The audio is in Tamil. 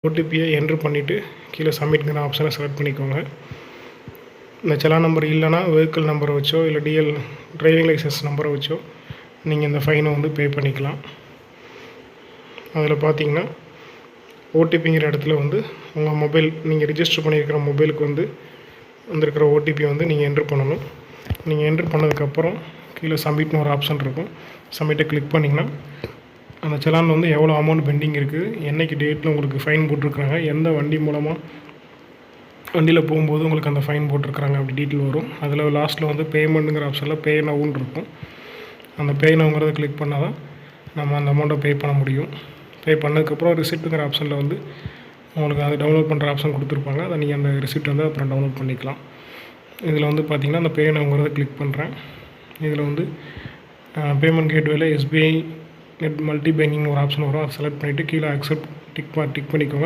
ஓடிபியை என்ட்ரு பண்ணிவிட்டு கீழே சப்மிட்ங்கிற ஆப்ஷனை செலக்ட் பண்ணிக்கோங்க. இந்த செலான் நம்பர் இல்லைனா வெஹிக்கிள் நம்பரை வச்சோ இல்லை டிரைவிங் லைசன்ஸ் நம்பரை வச்சோ நீங்கள் இந்த ஃபைனை வந்து பே பண்ணிக்கலாம். அதில் பார்த்தீங்கன்னா ஓடிபிங்கிற இடத்துல வந்து உங்கள் மொபைல் நீங்கள் ரிஜிஸ்டர் பண்ணியிருக்கிற மொபைலுக்கு வந்து வந்திருக்கிற ஓடிபி வந்து நீங்கள் என்ட்ரு பண்ணணும். நீங்கள் என்ட்ரு பண்ணதுக்கப்புறம் கீழே சப்மிட்னு ஒரு ஆப்ஷன் இருக்கும். சப்மிட்டை கிளிக் பண்ணிங்கன்னா அந்த செலான் வந்து எவ்வளோ அமௌண்ட் பெண்டிங் இருக்குது, என்றைக்கு டேட்டில் உங்களுக்கு ஃபைன் போட்டிருக்குறாங்க, எந்த வண்டி மூலமாக வண்டியில் போகும்போது உங்களுக்கு அந்த ஃபைன் போட்டிருக்குறாங்க அப்படி டீட்டெயில் வரும். அதில் லாஸ்ட்டில் வந்து பேமெண்ட்டுங்கிற ஆப்ஷனில் பே நவுன்னு இருக்கும். அந்த பே நவுங்கிறத கிளிக் பண்ணால் தான் நம்ம அந்த அமௌண்ட்டை பே பண்ண முடியும். பே பண்ணதுக்கப்புறம் ரிசிப்ட்டுங்கிற ஆப்ஷனில் வந்து உங்களுக்கு அதை டவுன்லோட் பண்ணுற ஆப்ஷன் கொடுத்துருப்பாங்க. அதை நீங்கள் அந்த ரிசிப்ட் வந்து அப்புறம் டவுன்லோட் பண்ணிக்கலாம். இதில் வந்து பார்த்திங்கன்னா அந்த பே நவுங்கிறத கிளிக் பண்ணுறேன். இதில் வந்து பேமெண்ட் கேட்வேல எஸ்பிஐ நெட் மல்டி பேங்கிங் ஒரு ஆப்ஷன் வரும். அதை செலக்ட் பண்ணிவிட்டு கீழே அக்செப்ட் டிக் பண்ணிக்கோங்க.